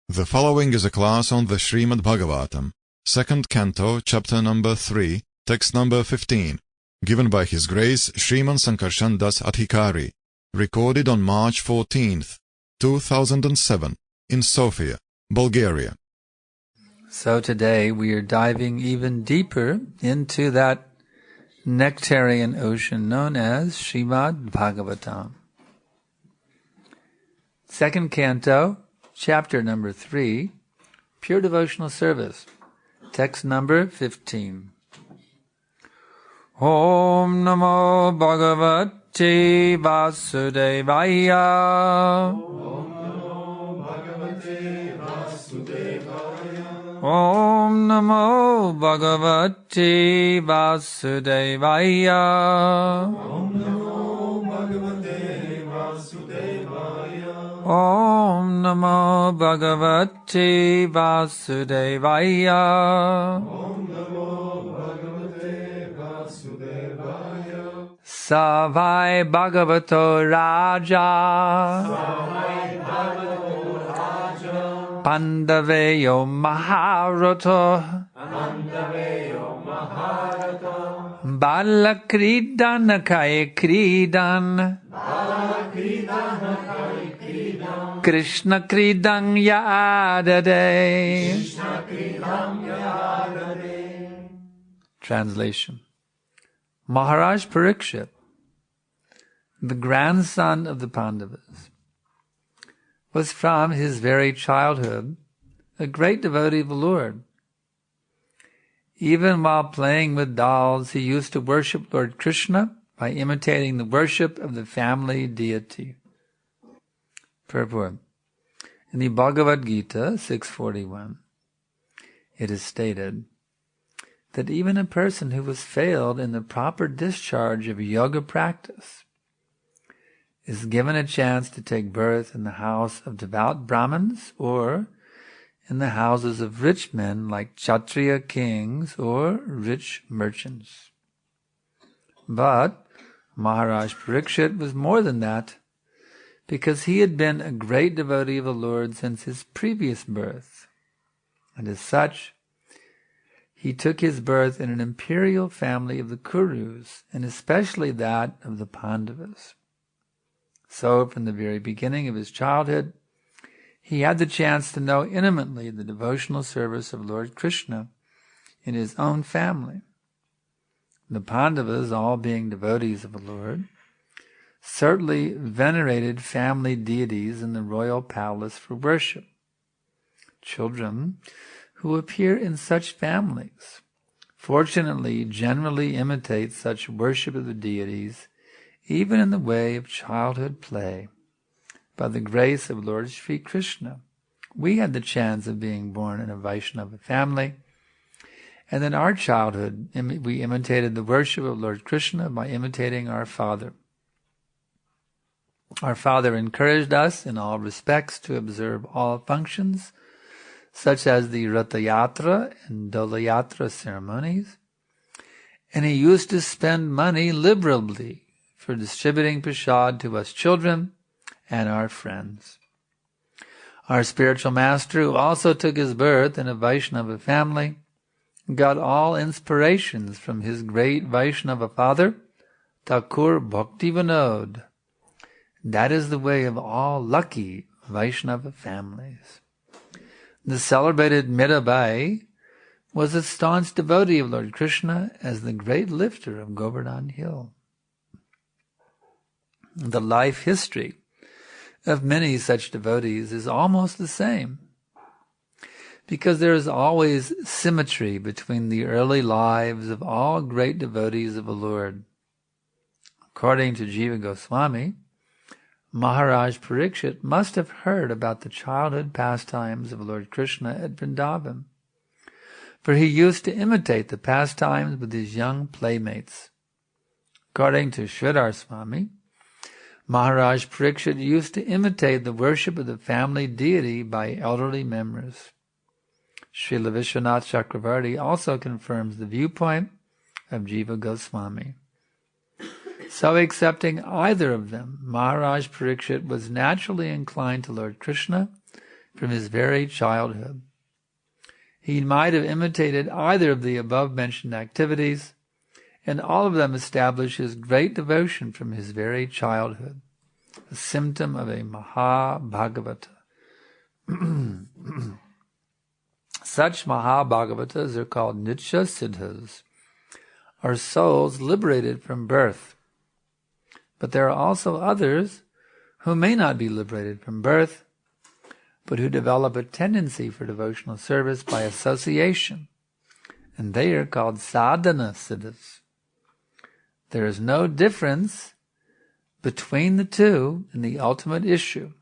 The following is a class on the Srimad Bhagavatam, second canto, chapter number 3, text number 15, given by His Grace Sriman Sankarshan Das Adhikari, recorded on March 14th, 2007, in Sofia, Bulgaria. So today we are diving even deeper into that nectarian ocean known as Srimad Bhagavatam. Second canto, chapter number 3, Pure Devotional Service, text number 15. Om Namo Bhagavate Vasudevaya. Om Namo Bhagavate Vasudevaya. Om Namo Bhagavate Vasudevaya. Om Namo Bhagavate Vasudevaya. Om Namo Bhagavate Vasudevaya. Om Namo Bhagavate Vasudevaya. Savai Bhagavato Raja. Savai Bhagavato Raja. Pandaveyo Maharoto. Pandaveyo Maharata. Balakridan Kai Kridan. Balakridan Kai Kridan. Krishna Kridang Yadade. Krishna Kridam Yadade. Translation. Maharaj Parikshit, the grandson of the Pandavas, was from his very childhood a great devotee of the Lord. Even while playing with dolls, he used to worship Lord Krishna by imitating the worship of the family deity. Purport. In the Bhagavad Gita 641, it is stated that even a person who has failed in the proper discharge of yoga practice is given a chance to take birth in the house of devout Brahmins or in the houses of rich men like Kshatriya kings or rich merchants. But Maharaj Parikshit was more than that, because he had been a great devotee of the Lord since his previous birth, and as such, he took his birth in an imperial family of the Kurus, and especially that of the Pandavas. So, from the very beginning of his childhood, he had the chance to know intimately the devotional service of Lord Krishna in his own family. The Pandavas, all being devotees of the Lord, certainly venerated family deities in the royal palace for worship. Children who appear in such families fortunately generally imitate such worship of the deities, even in the way of childhood play. By the grace of Lord Sri Krishna, we had the chance of being born in a Vaishnava family, and in our childhood we imitated the worship of Lord Krishna by imitating our father. Our father encouraged us in all respects to observe all functions, such as the Ratha Yatra and Dola Yatra ceremonies, and he used to spend money liberally for distributing prasad to us children and our friends. Our spiritual master, who also took his birth in a Vaishnava family, got all inspirations from his great Vaishnava father, Thakur Bhaktivinod. That is the way of all lucky Vaishnava families. The celebrated Mirabai was a staunch devotee of Lord Krishna as the great lifter of Govardhan Hill. The life history of many such devotees is almost the same, because there is always symmetry between the early lives of all great devotees of the Lord. According to Jiva Goswami, Maharaj Parikshit must have heard about the childhood pastimes of Lord Krishna at Vrindavan, for he used to imitate the pastimes with his young playmates. According to Sridhar Swami, Maharaj Parikshit used to imitate the worship of the family deity by elderly members. Srila Vishwanath Chakravarti also confirms the viewpoint of Jiva Goswami. So accepting either of them, Maharaj Parikshit was naturally inclined to Lord Krishna from his very childhood. He might have imitated either of the above-mentioned activities, and all of them establish his great devotion from his very childhood, a symptom of a Mahabhagavata. Such Mahabhagavatas are called Nitya Siddhas, or souls liberated from birth. But there are also others who may not be liberated from birth, but who develop a tendency for devotional service by association, and they are called sadhana siddhas. There is no difference between the two in the ultimate issue,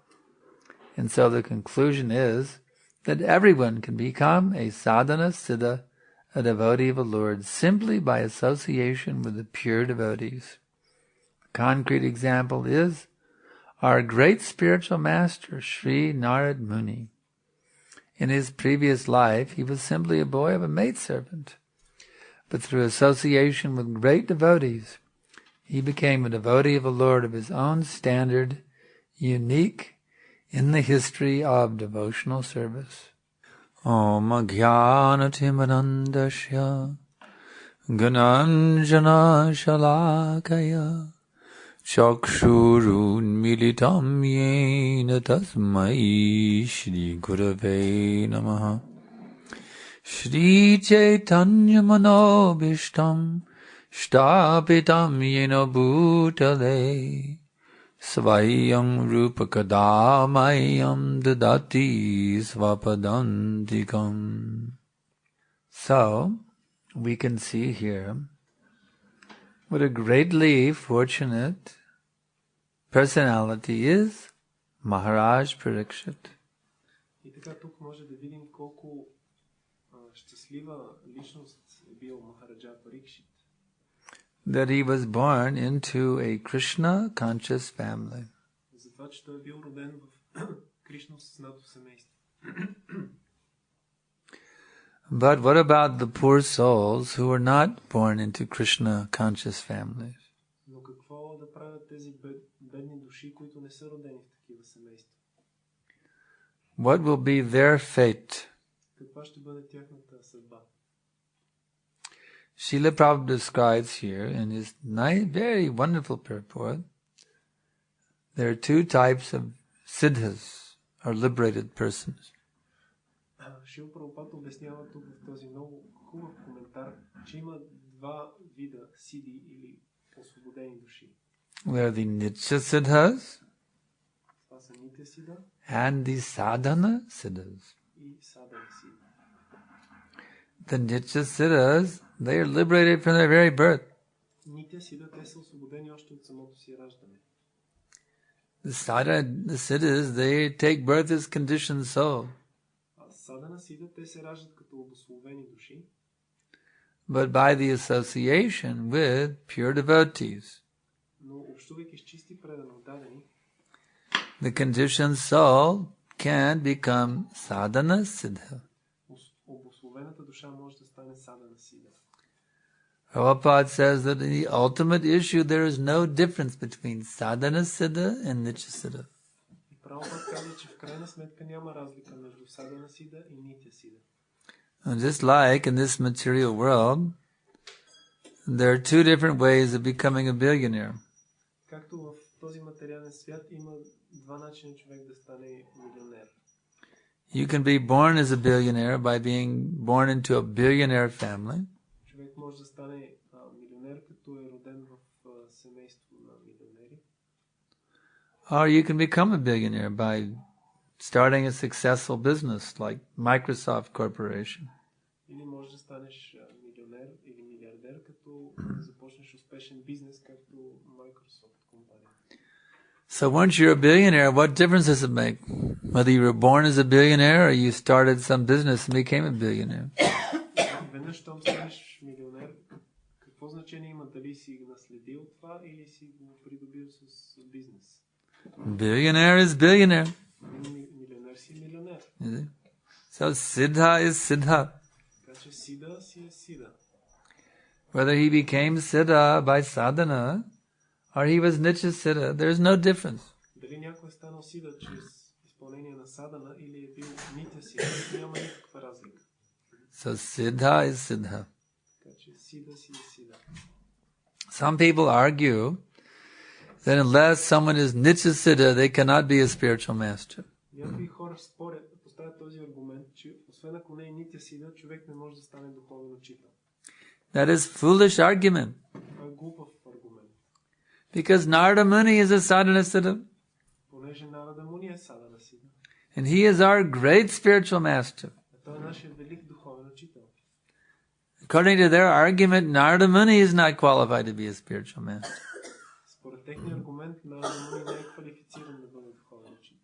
and so the conclusion is that everyone can become a sadhana siddha, a devotee of the Lord, simply by association with the pure devotees. A concrete example is our great spiritual master, Sri Narad Muni. In his previous life, he was simply a boy of a maidservant. But through association with great devotees, he became a devotee of the Lord of his own standard, unique in the history of devotional service. Om Jnana-timirandasya Gananjana Shalakaya Chakshurun militam yena tasmai Shri Gurave Namaha. Shri Chaitanya Manobishtam Shtapitam yena bhutale Svayam Rupa Kadamayam Dadati Svapadantikam. So, we can see here what a greatly fortunate personality is Maharaj Parikshit. И така тук може да видим колко щастлива личност е бил Махараджа Парикшит. That he was born into a Krishna conscious family. За това, че той е бил роден в Кришна съзнато семейство. But what about the poor souls who were not born into Krishna conscious families? Но какво да правят тези бедни души, които не са родени в такива семейства? What will be their fate? Каква ще бъде тяхната съдба? Srila Prabhupada describes here in his very wonderful purport, there are two types of siddhas, or liberated persons. Шрила Прабхупада обяснява тук в този много хубав коментар, че има два вида сиди или освободени души. There are the nitya siddhas Това са нитя сида and the sadhana siddhas. и садана сида. The nitya siddhas, they are liberated from their very birth. Нитя сида, те са освободени още от самото си раждане. The siddhas, they take birth as conditioned soul. Садана сида, те се раждат като обусловени души. But by the association with pure devotees, Но общувайки с чисти предано дадени, the conditioned soul can become sadhana siddha. обусловената душа може да стане садана сида. Prabhupada says that in the ultimate issue there is no difference between sadhana siddha and nitya siddha. И Прабхупада казва, че в крайна сметка няма разлика между садана сида и нитя сида. And just like in this material world, there are two different ways of becoming a billionaire. Както в този материален свят има два начина човек да стане милионер. You can be born as a billionaire by being born into a billionaire family. Човек може да стане милионер, като е роден в семейство на милионери. Or you can become a billionaire by starting a successful business like Microsoft Corporation. Или може да станеш милионер или милиардер, като започнеш успешен бизнес, както Microsoft компания. So once you're a billionaire, what difference does it make? Whether you were born as a billionaire or you started some business and became a billionaire. Веднъж, щом станеш милионер, какво значение има дали си наследил това или си го придобил с бизнес? Billionaire is billionaire. Милионер си милионер. So siddha is siddha. Така че сида си е сида. Whether he became siddha by sadhana or he was nitya siddha, there is no difference. Дали някой е станал сида чрез изпълнение на садана или е бил нитя сида, няма никаква разлика. So siddha is siddha. Така че сида си е сида. Some people argue that unless someone is nitya siddha, they cannot be a spiritual master. Някои хора спорят, поставят този аргумент, че освен ако не е нитя сида, човек не може да стане духовен учител. That is foolish argument. Това е глупав аргумент. Because Narada Muni is a sadhana siddha. Понеже Нарада Муни е садана сида. And he is our great spiritual master. А той е нашия велик духовен учител. According to their argument, Narada Muni is not qualified to be a spiritual master. Според техния аргумент, Нарада Муни не е квалифициран да бъде духовен учител.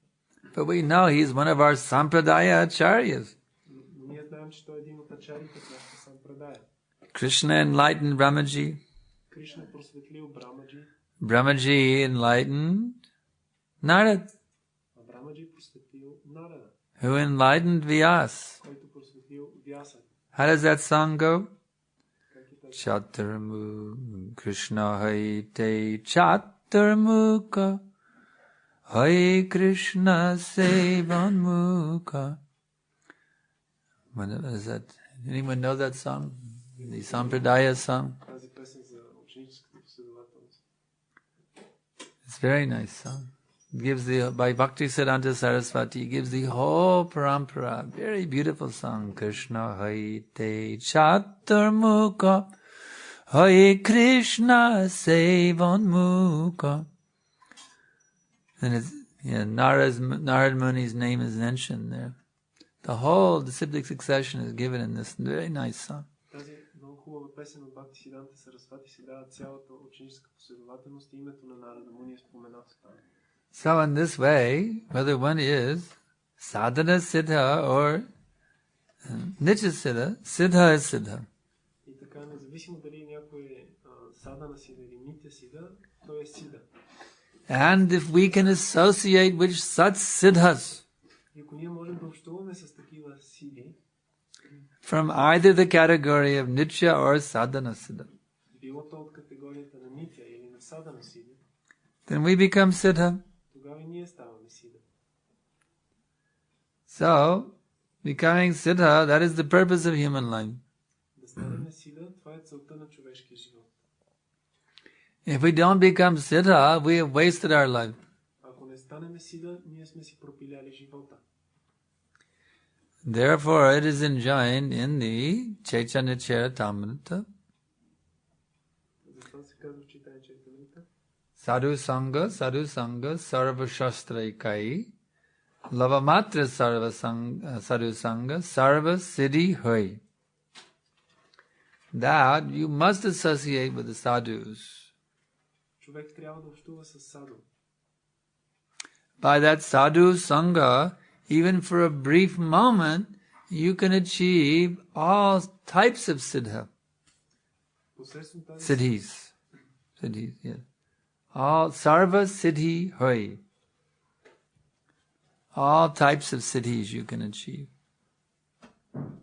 But we know he's one of our sampradaya acharyas. Но ние знаем, че той е един от ачарите в нашата сампрадая. Krishna enlightened Brahmaji. Кришна просветлил Брамаджи. Brahmaji enlightened Narad, А Брамаджи просветлил Нарада, who enlightened Vyas. който просветлил Вяса. How does that song go? Как е тази? Chaturmu Krishna Haite Chaturmukha Hai Krishna Sevanmukha. What is that? Anyone know that song? The Sampradaya song? Тази песен за ученическата последователност. It's a very nice song. It gives by Bhakti Siddhanta Saraswati, gives the whole parampara. Very beautiful song. Krishna Haite Chaturmukha Hai Krishna Sevanmukha. And it's, Narad Muni's name is mentioned there. The whole disciplic succession is given in this very nice song. Тази много хубава песен от Бхакти Сиданта Сарасвати се дава цялата ученическа последователност и името на Нарада Муни е споменато там. So in this way, whether one is sadhana siddha or nitya siddha, siddha is siddha. И така, независимо дали някой е садана сида или нитя сида, той е сида. And if we can associate with such siddhas И ако ние можем да общуваме с такива сиди, from either the category of nitya or sadhana siddha, било то от категорията на нитя или на садана сида, then we become siddha. тогава и ние ставаме сида. So, becoming siddha, that is the purpose of human life. Да станем сида, това е целта на човешкия живот. If we don't become siddha, we have wasted our life. Ако не станем сида, ние сме си пропиляли живота. Therefore, it is enjoined in the Chaitanya Charitamrita, Защо се казва в Читания Чаритамрита? Sadhu Sangha, Sarva Shastraikai, Lavamatra Sadhu Sangha, Sarva Siddhi Hoy. That you must associate with the sadhus. Човек трябва да общува с саду. By that sadhu sangha, even for a brief moment, you can achieve all types of siddha. Посредством тази Siddhis. Siddhis, yes. All sarva siddhi hoy. All types of siddhis you can achieve.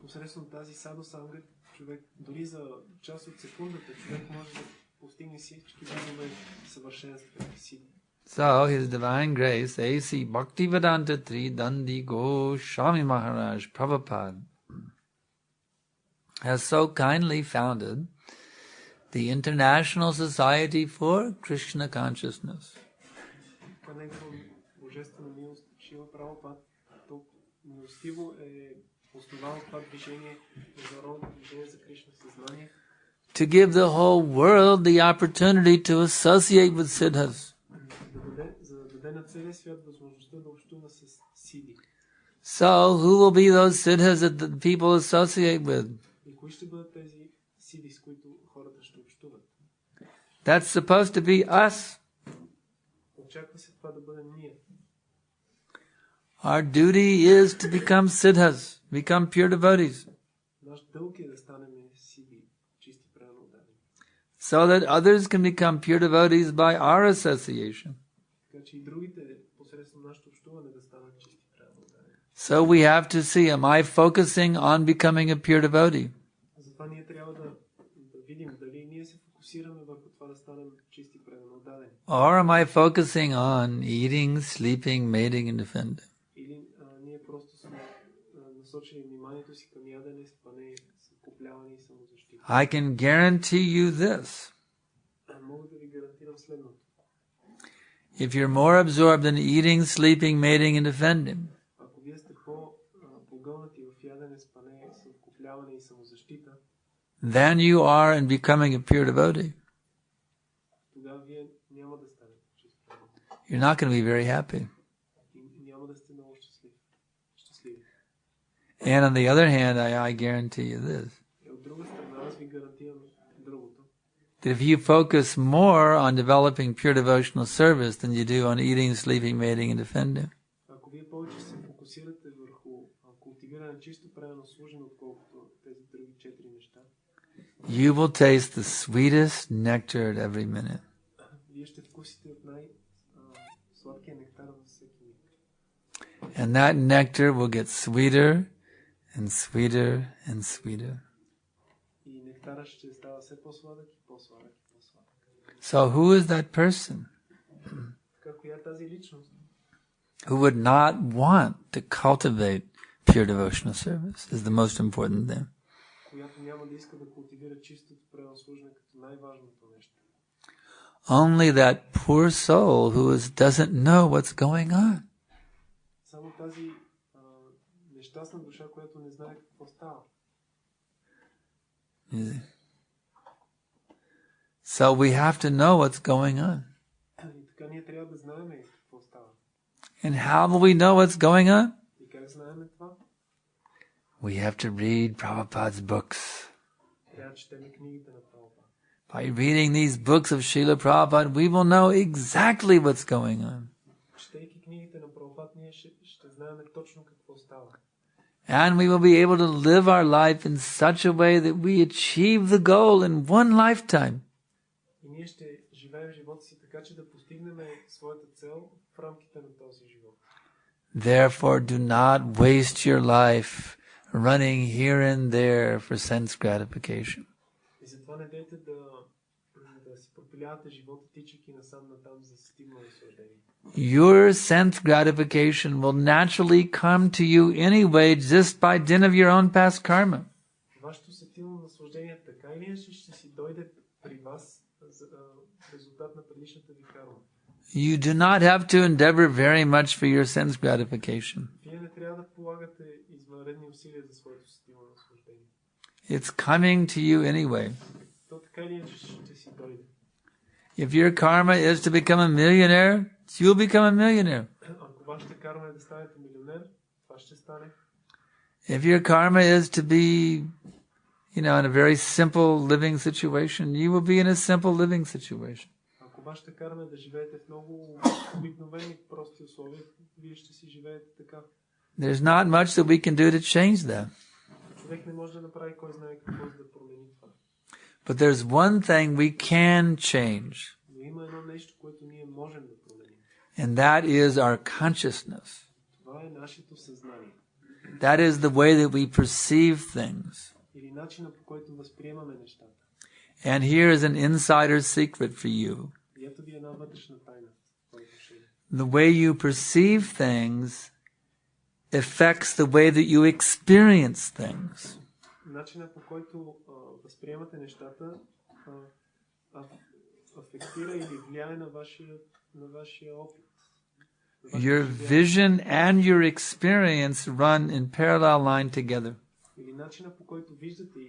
посредством тази саду санга, човек дори за част от секундата, човек може да постигне всички видове съвършенства и сили. So, His Divine Grace, A.C. Bhaktivedanta Tri Dandi Goswami Maharaj Prabhupada has so kindly founded the International Society for Krishna Consciousness. Така негова божествена милост, Шила Прабхупад, толкова милостиво е основал това движение, международното движение за Кришна съзнание, To give the whole world the opportunity to associate with siddhas. за да даде на целия свят възможността да общува с сиди. So, who will be those siddhas that the people associate with? И кои ще бъдат тези сиди, с които хората ще общуват? That's supposed to be us. Очаква се това да бъдем ние. Our duty is to become siddhas, become pure devotees, Наш дълг е да станем сиди, чисти правилно дадени. so that others can become pure devotees by our association. Така че и другите, посредством нашето общуване, да станат чисти правилно дадени. So we have to see, am I focusing on becoming a pure devotee? Затова ние трябва да видим дали ние се фокусираме върху това да станем чисти правилно дадени. Or am I focusing on eating, sleeping, mating, and defending? Или просто сме насочили вниманието си към ядене, спане, съвкупляване и самозащита. I can guarantee you this. Мога да ви гарантирам следното. If you're more absorbed in eating, sleeping, mating, and defending, Ако вие сте по-погълнати в ядене, спане, съвкупляване и самозащита, than you are in becoming a pure devotee, тогава вие няма да станете чисти. you're not going to be very happy. И няма да сте много щастливи. And on the other hand, I guarantee you this. И от друга страна, аз ви гарантирам другото. That if you focus more on developing pure devotional service than you do on eating, sleeping, mating, and defending, Ако вие повече се фокусирате върху култивиране на чисто правилно служене, отколкото тези други 4 неща, you will taste the sweetest nectar at every minute. вие ще вкусите от най-сладкия нектар във всеки миг. And that nectar will get sweeter and sweeter and sweeter. И нектара ще става все по-сладък и по-сладък и по-сладък. So who is that person Така, коя е тази личност, who would not want to cultivate pure devotional service is the most important thing. която няма да иска да култивира чистото правилно служене като най-важното нещо? Only that poor soul who doesn't know what's going on. Само тази нещастна душа, която не знае какво става. So we have to know what's going on. И така ние трябва да знаем какво става. And how will we know what's going on? И как знаем това? We have to read Prabhupada's books. Трябва да четем книгите на Прабхупада. By reading these books of Srila Prabhupada, we will know exactly what's going on. Четейки книгите на Прабхупада, ние ще знаем точно какво става. And we will be able to live our life in such a way that we achieve the goal in one lifetime. И ние ще живеем живота си така, че да постигнем своята цел в рамките на този живот. Therefore, do not waste your life running here and there for sense gratification. И затова не дейте да си пропилявате живота, тичайки насам натам за стимул и наслаждение. Your sense gratification will naturally come to you anyway just by dint of your own past karma. Вашето сетилно наслаждение така или иначе ще си дойде при вас за резултат на предишната ви карма. You do not have to endeavor very much for your sense gratification. Вие не трябва да полагате извънредни усилия за своето сетилно наслаждение. It's coming to you anyway. То така или иначе ще си дойде. If your karma is to become a millionaire, you'll become a millionaire. Ако вашата карма е да станете милионер, това ще стане. If your karma is to be, in a very simple living situation, you will be in a simple living situation. Ако вашата карма е да живеете в много обикновени, прости условия, вие ще си живеете така. There's not much that we can do to change that. Човек не може да направи кой знае какво за да промени това. But there's one thing we can change, Но има едно нещо, което ние можем да променим. and that is our consciousness. Това е нашето съзнание. That is the way that we perceive things. Или начина, по който възприемаме нещата. And here is an insider secret for you. И ето ви една вътрешна тайна. The way you perceive things affects the way that you experience things. Начина, по който възприемате нещата, афектира или влияе на вашия опит. Your vision and your experience run in parallel line together. Или начина, по който виждате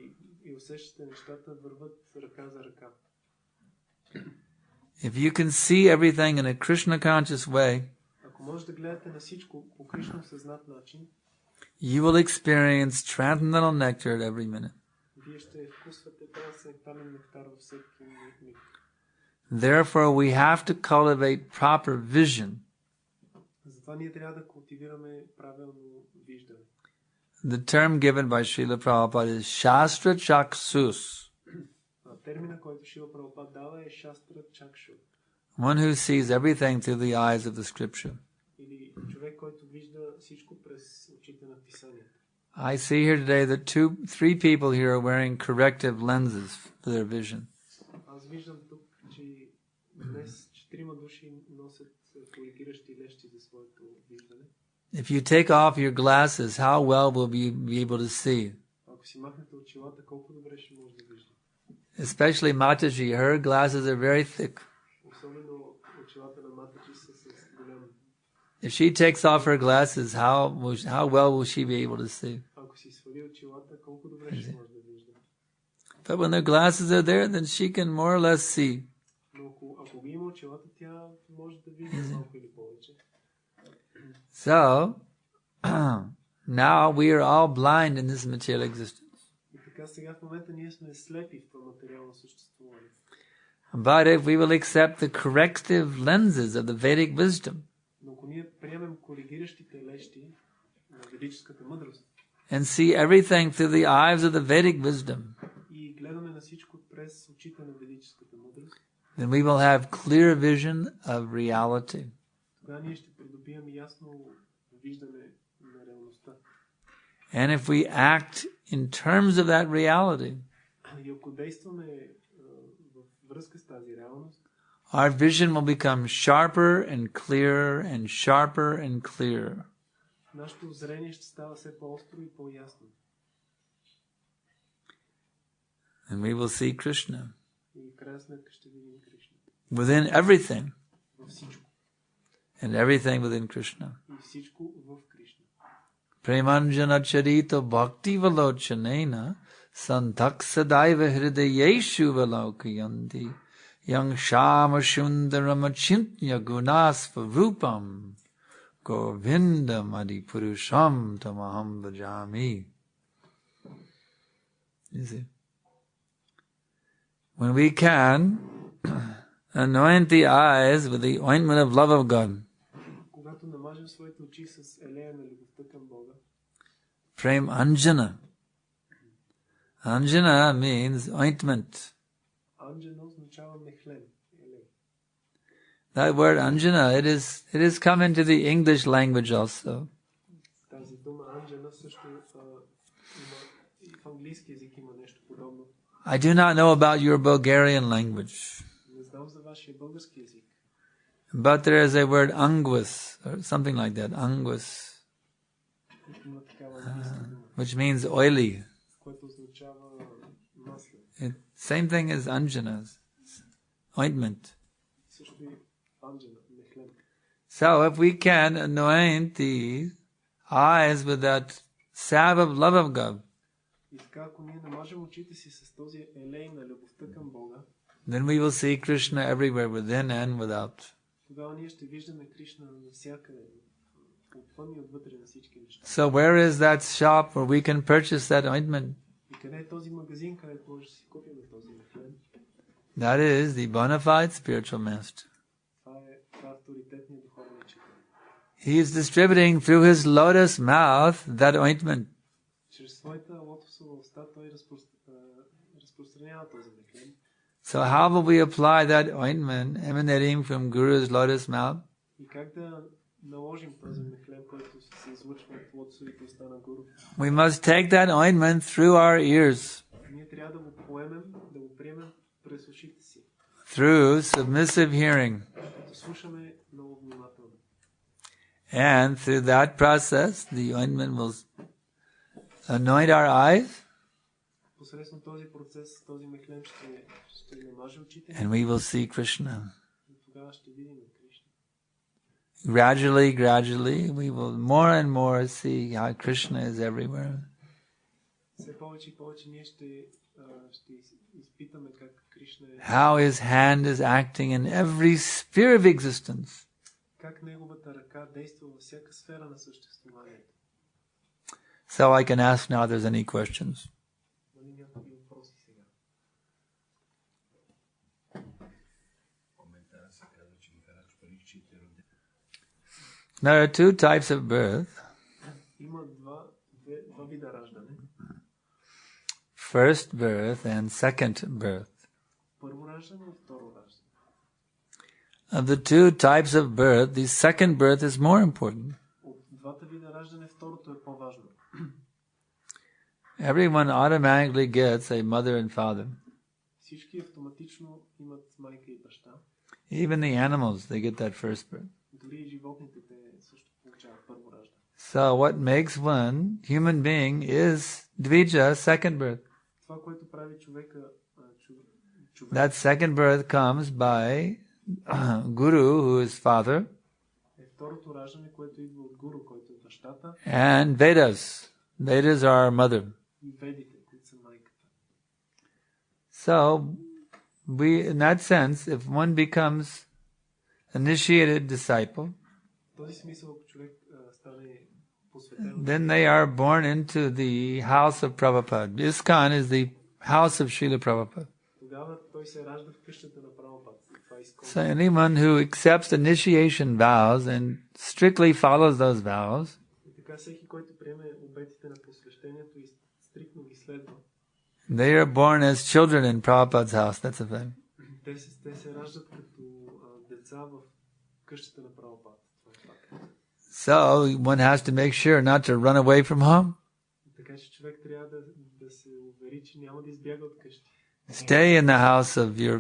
и усещате нещата, върват ръка за ръка. If you can see everything in a Krishna conscious way, Ако може да гледате на всичко по Кришна съзнат начин, you will experience transcendental nectar at every minute. вие ще вкусвате този нектарен нектар във всеки миг. Therefore, we have to cultivate proper vision. Затова ние трябва да култивираме правилно виждане. The term given by Srila Prabhupada is Shastra Chaksus, Термина, който Шрила Прабхупада дава е Шастра Чакшу. one who sees everything through the eyes of the scripture. Или човек, който вижда всичко през очите на писанието. I see here today that 3 people here are wearing corrective lenses for their vision. Аз виждам тук, че днес 4 души носят коригиращи лещи за своето виждане. If you take off your glasses, how well will you be able to see? Ако си махнете очилата, колко добре ще може да виждате. Especially Mataji, her glasses are very thick. Особено очилата на Матаджи са с голям. If she takes off her glasses, how well will she be able to see? Ако си свали очилата, колко добре ще може да вижда. But when the glasses are there, then she can more or less see. Но ако ги има очилата, тя може да вижда малко или повече. So, now we are all blind in this material existence. И така сега в момента ние сме слепи в това материално съществуване. But if we will accept the corrective lenses of the Vedic wisdom, Но ако ние приемем коригиращите лещи на ведическата мъдрост and see everything through the eyes of the Vedic wisdom, и гледаме на всичко през очите на ведическата мъдрост, then we will have clear vision of reality. тогава ние ще придобием ясно виждане на реалността. And if we act in terms of that reality, И ако действаме във връзка с тази реалност, our vision will become sharper and clearer and sharper and clearer. нашето зрение ще става все по-остро и по-ясно. And we will see Krishna И в крайна сметка ще видим Кришна. within everything, Във всичко. and everything within Krishna. И всичко в Кришна. Premanjana charita bhakti valochanena santak sadaiva hridayeshu valokyanti yang shama shundaram achintya gunasva rupam govindam adipurusham tamaham bhajami. You see? When we can anoint the eyes with the ointment of love of God, Когато намажем своите очи с елея на любовта към Бога, Prem Anjana. Anjana means ointment. Анджана означава мехлен, елей. That word Anjana, it has come into the English language also. Тази дума Анджана също има и в английски език има нещо подобно. I do not know about your Bulgarian language, Не знам за вашия български език. but there is a word anguis, or something like that, anguis, Има такава английска дума, which means oily. което означава масло. Same thing as Anjana, ointment. Също и Анджана, мехлен. So if we can anoint the eyes with that salve of love of God, И така, ако ние намажем очите си с този елей на любовта към Бога, then we will see Krishna everywhere, within and without. тогава ние ще виждаме Кришна навсякъде, отвън и отвътре на всички неща. So where is that shop where we can purchase that ointment? И къде е този магазин, където може да си купим този мехлен? That is the bona fide spiritual master. Това е авторитетният духовен учител. He is distributing through his lotus mouth that ointment. Чрез своята лотосова уста той разпространява този мехлен. So how will we apply that ointment emanating from Guru's lotus mouth? И как да наложим този мехлен, който се излъчва от лотосовите уста на Гуру? We must take that ointment through our ears, Ние трябва да го поемем, да го приемем през ушите си. through submissive hearing. Да слушаме много внимателно. And through that process, the ointment will anoint our eyes, Посредством този процес, този мехлен ще намаже очите and we will see Krishna. и тогава ще видим Кришна. Gradually, we will more and more see how Krishna is everywhere. Все повече и повече ние ще изпитаме как Кришна е, How his hand is acting in every sphere of existence. как неговата ръка действа във всяка сфера на съществуването. So I can ask now if there's any questions. Нали някакви въпроси сега? There are two types of birth. Има два вида раждане. First birth and second birth. Първо раждане и второ раждане. Of the two types of birth, the second birth is more important. От двата вида раждане второто е по-важно. Everyone automatically gets a mother and father. Всички автоматично имат майка и баща. Even the animals, they get that first birth. Дори и животните те също получават първо раждане. So what makes one human being is dvija, second birth. Това, което прави човека, That second birth comes by Guru, who is father, е второто раждане, което идва от гуру, който е бащата, and Vedas. Vedas are our mother. и ведите, които са майката. So, in that sense, if one becomes initiated disciple, В този смисъл, ако човек стане посветен, then they are born into the house of Prabhupada. ISKCON is the house of Srila Prabhupada. тогава той се ражда в къщата на Прабхупад. Това е изкон. So anyone who accepts initiation vows and strictly follows those vows, И така всеки, който приеме обетите на посвещението и стриктно ги следва, they are born as children in Prabhupada's house. That's a fact. те се раждат като деца в къщата на Прабхупад. Това е факт. So one has to make sure not to run away from home. Така че човек трябва да се увери, че няма да избяга от къщи. Stay in the house of your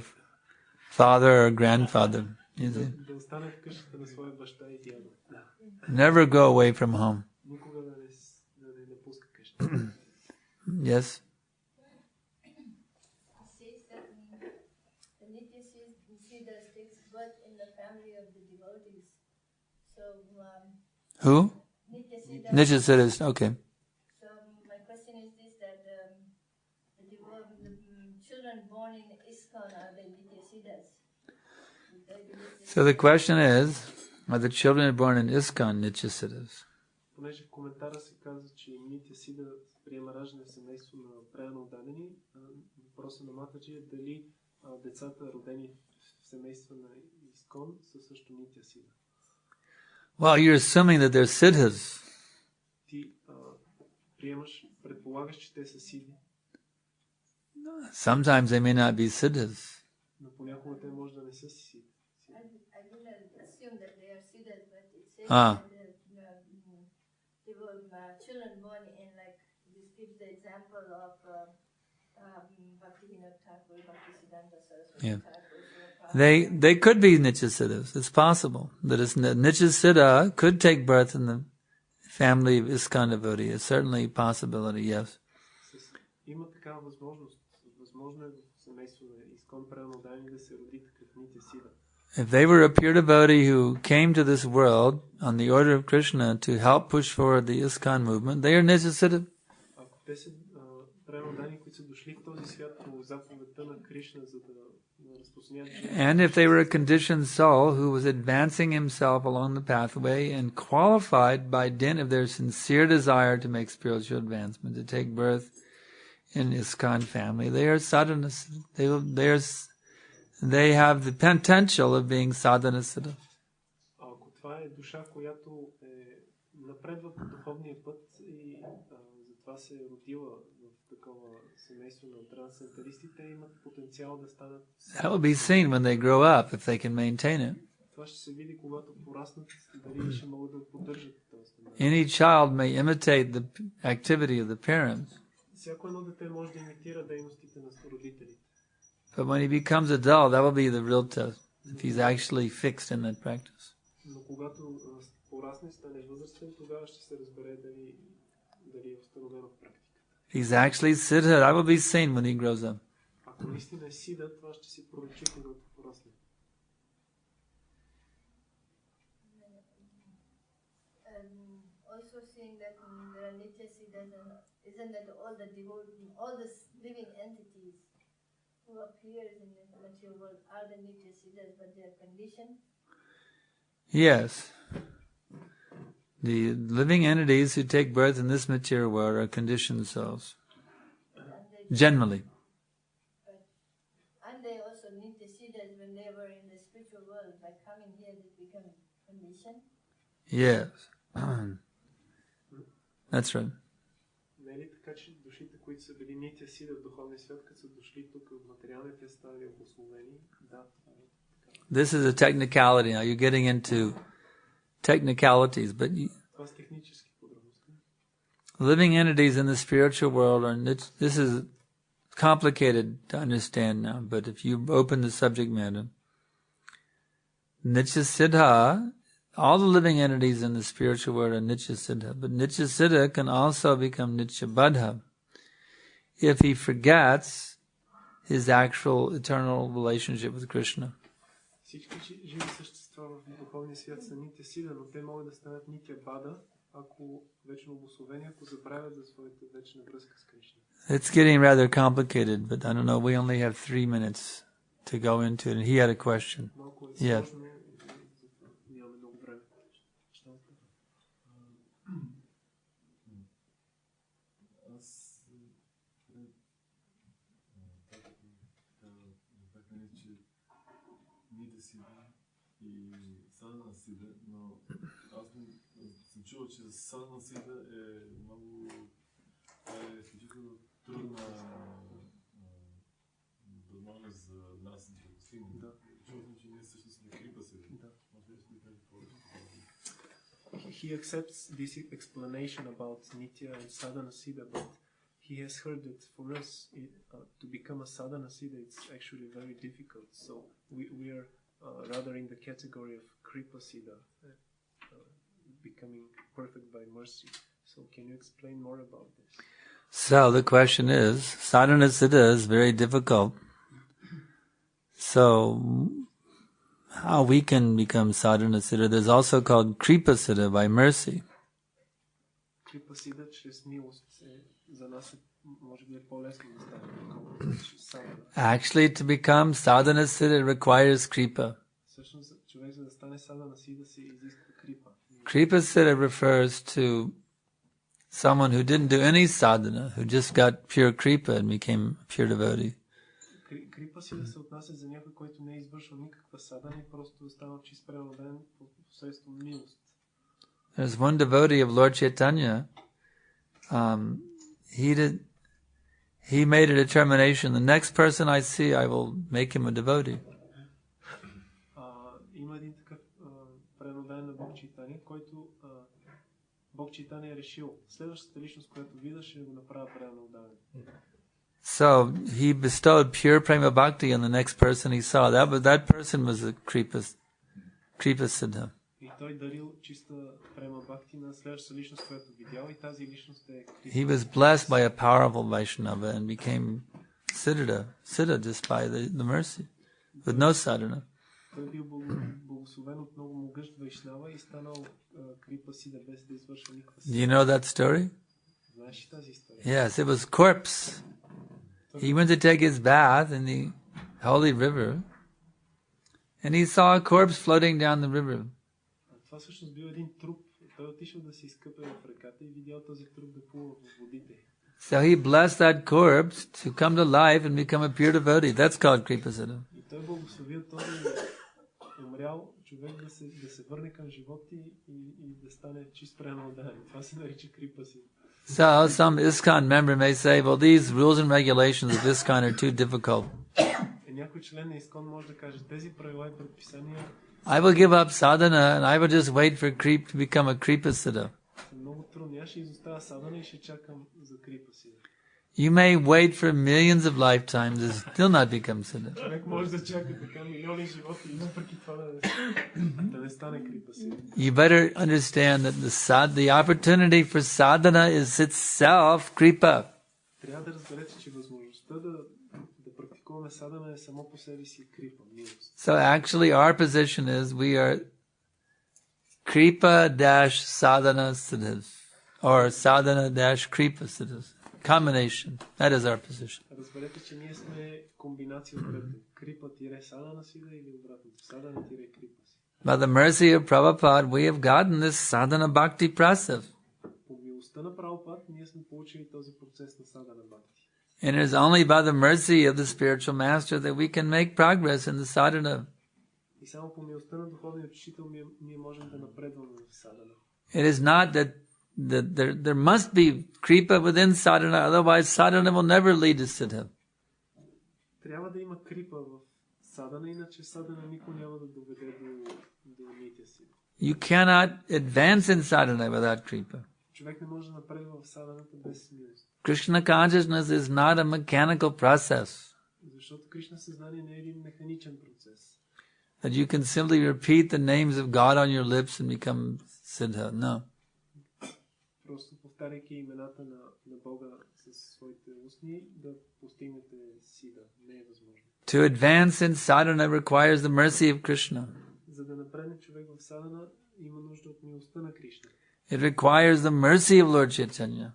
father or grandfather. You see? Да остане в къщата на своя баща и дядо. Never go away from home. Никога да не напуска къща. Yes? Says that the Nitya Siddhas takes birth in the family of the devotees. So, Who? Nitya Siddhas. Nitya Siddhas. Okay. So, my question is this: that the children born in ISKCON are the Nitya Siddhas? So the question is, are the children born in ISKCON Nitya Siddhas? Понеже в коментара се казва, че Нитя Сида приема раждане в семейство на преданно отдадени, въпросът на Матаджи е дали децата, родени в семейства на Искон, са също Нитя Сида. Well, you're assuming that they're Siddhas. Ти предполагаш, че те са сиди, Sometimes they may not be Siddhas. но понякога те може да не са сиди. I didn't assume that they are Siddhas, but it says Ah. that they were children born in, like, this gives the example of Bhaktivinoda Thakur, Bhaktisiddhanta Saraswati Yeah. Thakur. They could be Nitya Siddhas. It's possible that Nitya Siddha could take birth in the family of ISKCON devotee. It's certainly a possibility, yes. Има такава възможност. Възможно е в семейство на Искон преданно отдадени да се роди такъв Нитя Сида. If they were a pure devotee who came to this world on the order of Krishna to help push forward the ISKCON movement, they are Nitya Siddha. Ако те са преданно отдадени, които са дошли в този свят по заповедта на Кришна, за да разпространят And if they were a conditioned soul who was advancing himself along the pathway and qualified by dint of their sincere desire to make spiritual advancement, to take birth in ISKCON family, they are sadhana. They have the potential of being sadhana siddha. Ако това е душа, която напредва по духовния път и затова се е родила в такова семейство на трансценденталисти, те имат потенциал да станат. That will be seen when they grow up, if they can maintain it. Това ще се види, когато пораснат, дали ще могат да поддържат този стандарт. Any child may imitate the activity of the parents, Всяко едно дете може да имитира дейностите на родителите. but when he becomes adult, that will be the real test, if he's actually fixed in that practice. Но когато порасне, стане възрастен, тогава ще се разбере дали е установено в практика. If he's actually siddha, that will be seen when he grows up. Ако наистина е сида, това ще си проличи, когато порасне. Also seeing that there are Nitya Siddhas, and isn't that all the living entities who appear in the material world are the Nitya Siddhas, but they are conditioned? Yes. The living entities who take birth in this material world are conditioned souls. Generally. And they also Nitya Siddhas when they were in the spiritual world. By coming here, they become conditioned. Yes. That's right. Не е ли така, че душите, които са били Нитя Сида в духовния свят, като са дошли тук в материалния, те станали обусловени? Да, това е така. This is a technicality. Now you're getting into technicalities, but Това са технически подробности. living entities in the spiritual world this is complicated to understand now, but if you open the subject matter, Nitya Siddha all the living entities in the spiritual world are Nitya Siddha, but Nitya Siddha can also become Nitya Baddha if he forgets his actual eternal relationship with Krishna. Всички живи същества в духовния свят са Нитя Сида, но те могат да станат Нитя Бада, ако вечно обусловени, ако забравят за своята вечна връзка с Кришна. It's getting rather complicated, but I don't know, we only have 3 minutes to go into it, and he had a question. Yeah. Чува, че садана сида е много изключително трудна възможност за нас да постигнем. Чувам, че ние всъщност не крипа сида. He accepts this explanation about Nitya and Sadhana Siddha, but he has heard that for us to become a Sadhana Siddha it's actually very difficult. So we are rather in the category of Kripa Siddha. Becoming perfect by mercy. So can you explain more about this? So the question is, sadhana siddha is very difficult. So how we can become sadhana siddha? There's also called kripa siddha, by mercy. Kripa siddha чрез милост за нас може би по-лесно да стане sadhana. Actually, to become sadhana siddha requires kripa. Всъщност човек за да стане sadhana siddha се изисква крипа. Kripa siddha refers to someone who didn't do any sadhana, who just got pure kripa and became a pure devotee. Kripa siddha се отнася за някой, който не е извършил никаква садана и просто е станал чист преводен посредством милост. There's one devotee of Lord Chaitanya. He made a determination. The next person I see, I will make him a devotee. Има един такъв преводен на Бог Чайтания, който Бог Чайтания е решил следващата личност, която видя, ще го направя преводен. So he bestowed pure prema bhakti on the next person he saw. That person was a kripa siddha. И той дарил чиста према бхакти на следващата личност, която видял, и тази личност е крипа. He was blessed by a powerful Vaishnava and became siddha just by the mercy, with no sadhana. Той бил благословен от много могъщ Вайшнава и станал крипа сида без да извършва никаква сила. Do you know that story? Знаеш ли тази история? Yes, it was corpse. He went to take his bath in the holy river, and he saw a corpse floating down the river. Това всъщност бил един труп. Той отишъл да се изкъпе в реката и видял този труп да плува в водите. So he blessed that corpse to come to life and become a pure devotee. That's called kripa siddha. И той благословил този умрял човек да се върне към живота и да стане чист преналадан. Това се нарича крипа сида. So some ISKCON member may say, well, these rules and regulations of ISKCON are too difficult. Някой член на ISKCON може да каже, тези правила и предписания I will give up sadhana and I will just wait for creep to become a kripa siddha. са много трудни. Аз ще изоставя садана и ще чакам за крипа сида. You may wait for millions of lifetimes and still not become siddha. Човек може да чака така милиони животи и въпреки това да не стане крипа сида. You better understand that the opportunity for sadhana is itself kripa. Трябва да разберете, че възможността да практикуваме садана е само по себе си крипа, милост. So actually our position is we are kripa-sadhana siddhas or sadhana-kripa siddhas. Combination. That is our position. Разберете, че ние сме комбинация от двете. Крипа-садана сида или обратното. Садана-крипа сида. By the mercy of Prabhupada, we have gotten this sadhana bhakti process. По милостта на Прабхупад ние сме получили този процес на садана бхакти. And it is only by the mercy of the spiritual master that we can make progress in the sadhana. И само по милостта на духовния учител ние можем да напредваме в садана. It is not that there must be kripa within sadhana, otherwise sadhana will never lead to siddha. Трябва да има крипа в садана, иначе садана никой няма да доведе до нитя си. You cannot advance in sadhana without kripa. Човек не може да напредва в саданата без милост. Krishna consciousness is not a mechanical process. Защото Кришна съзнание не е един механичен процес. that you can simply repeat the names of God on your lips and become siddha. No. Просто повтаряйки имената на Бога със своите устни, да постигнете сида. Не е възможно. To advance in sadhana requires the mercy of Krishna. За да напредне човек в садана, има нужда от милостта на Кришна. It requires the mercy of Lord Chaitanya.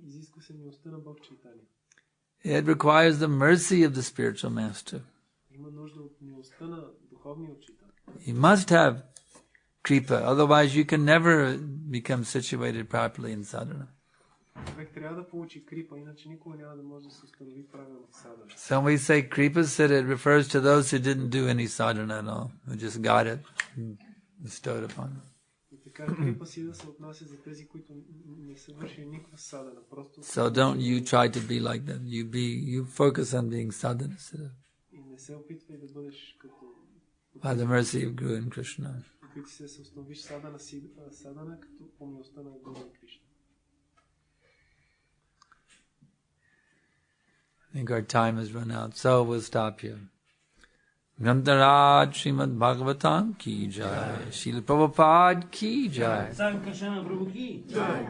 Изисква се милостта на Бог Чайтания. It requires the mercy of the spiritual master. Има нужда от милостта на духовния учител. You must have kripa, otherwise you can never become situated properly in sadhana. Човек трябва да получи крипа, иначе никога няма да може да се установи правилно в садана. So when we say kripa siddha, it refers to those who didn't do any sadhana at all, who just got it bestowed upon them. И така крипа сида се отнася за тези, които не са вършили никаква садана, просто. So don't you try to be like them. You focus on being sadhana siddha. И не се опитвай да бъдеш като By the mercy of Guru and Krishna. Опити се установиш садана като по милостта на Гуру и Кришна. I think our time has run out, so we'll stop here. Grantaraj Srimad Bhagavatam ki jai. Srila Prabhupada ki jai. Санкаршан Прабhu ki jai.